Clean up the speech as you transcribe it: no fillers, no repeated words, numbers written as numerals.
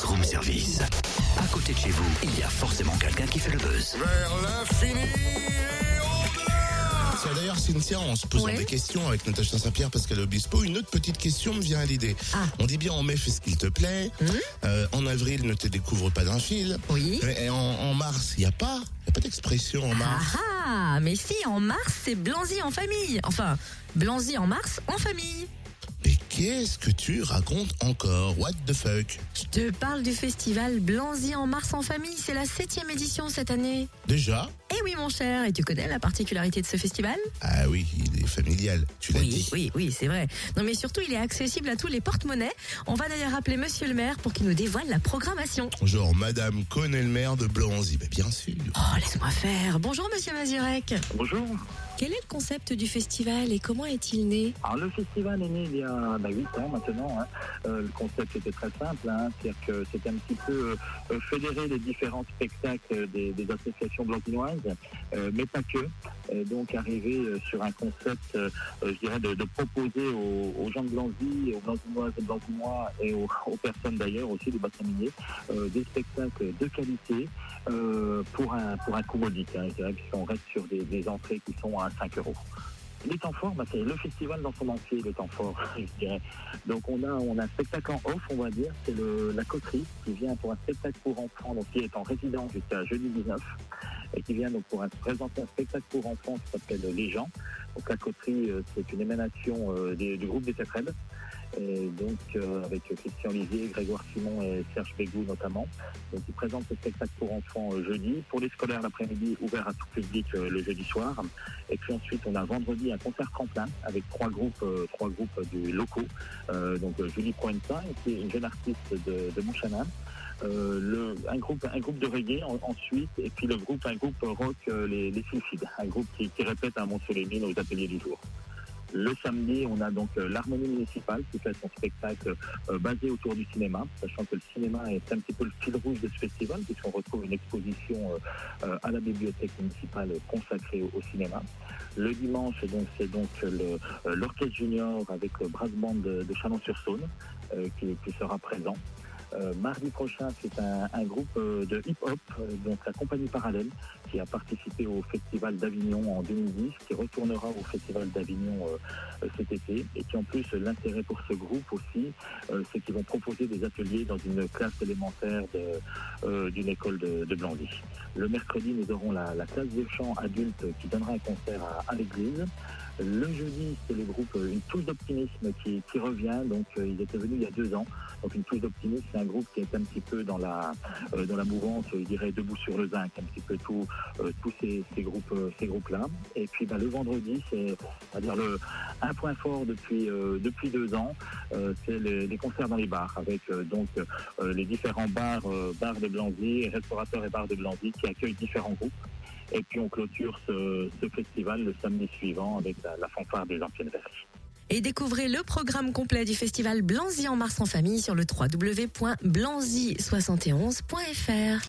Buzz Room Service. À côté de chez vous, il y a forcément quelqu'un qui fait le buzz. Vers l'infini et au-delà. Tiens, d'ailleurs, Cynthia, en se posant des questions avec Natacha Saint-Pierre, Pascal Obispo, une autre petite question me vient à l'idée. On dit bien en mai, fais ce qu'il te plaît. En avril, ne te découvre pas d'un fil. Oui. Et en mars, il n'y a pas d'expression en mars. Mais si, en mars, c'est Blanzy en famille. Enfin, Blanzy en mars en famille. Mais qu'est-ce que tu racontes encore? What the fuck? Je te parle du festival Blanzy en mars en famille. C'est la 7e édition cette année. Déjà? Eh oui, mon cher. Et tu connais la particularité de ce festival? Ah oui, il est familial, tu l'as dit. Oui, c'est vrai. Non, mais surtout, il est accessible à tous les porte-monnaies. On va d'ailleurs appeler monsieur le maire pour qu'il nous dévoile la programmation. Genre, madame connaît le maire de Blanzy. Ben, bien sûr. Oh, laisse-moi faire. Bonjour, monsieur Mazurek. Bonjour. Quel est le concept du festival et comment est-il né? Alors le festival est né il y a 8 ans maintenant. Le concept était très simple, c'est-à-dire que c'était un petit peu fédérer les différents spectacles des associations blanquinoises, mais pas que. Donc arriver sur un concept, je dirais, de proposer aux gens de Blanzy, aux blanquinoises et blanquinois et aux personnes d'ailleurs aussi du bassin minier, des spectacles de qualité pour un coût modique. Je dirais qu'on reste sur des entrées qui sont à 5 €. Les temps forts, c'est le festival dans son entier, le temps fort, je dirais. Donc on a un spectacle en off, on va dire, c'est la coterie qui vient pour un spectacle pour enfants, donc qui est en résidence jusqu'à jeudi 19, et qui vient donc pour présenter un spectacle pour enfants qui s'appelle Les gens. Donc la coterie, c'est une émanation du groupe des Tetraides. Et donc avec Christian Olivier, Grégoire Simon et Serge Bégou notamment. Donc ils présentent ce spectacle pour enfants jeudi. Pour les scolaires l'après-midi, ouvert à tout public le jeudi soir. Et puis ensuite on a vendredi un concert tremplin avec trois groupes du locaux. Donc Julie Proenza, qui est une jeune artiste de Montchanin. Un groupe de reggae ensuite, et puis un groupe rock, les Sulfides, un groupe qui répète à Mont-Soleil aux ateliers du jour. Le samedi, on a donc l'Harmonie Municipale qui fait son spectacle basé autour du cinéma, sachant que le cinéma est un petit peu le fil rouge de ce festival, puisqu'on retrouve une exposition à la bibliothèque municipale consacrée au cinéma. Le dimanche, c'est donc l'Orchestre Junior avec le Brass Band de Chalon-sur-Saône qui sera présent. Mardi prochain, c'est un groupe de hip-hop, donc la Compagnie Parallèle, qui a participé au Festival d'Avignon en 2010, qui retournera au Festival d'Avignon cet été, et qui en plus, l'intérêt pour ce groupe aussi, c'est qu'ils vont proposer des ateliers dans une classe élémentaire d'une école de Blanzy. Le mercredi, nous aurons la classe de chant adulte qui donnera un concert à l'église. Le jeudi, c'est le groupe Une Touche d'Optimisme qui revient. Donc, ils étaient venus il y a 2 ans. Donc, Une Touche d'Optimisme, c'est un groupe qui est un petit peu dans la mouvance, je dirais, Debout sur le zinc, un petit peu tous ces groupes-là. Et puis, le vendredi, c'est, on va dire, un point fort depuis 2 ans, c'est les concerts dans les bars, avec les différents bars de Blanzy, restaurateurs et bars de Blanzy qui accueillent différents groupes. Et puis on clôture ce festival le samedi suivant avec la fanfare des anciennes verges. Et découvrez le programme complet du festival Blanzy en mars en famille sur le www.blanzy71.fr.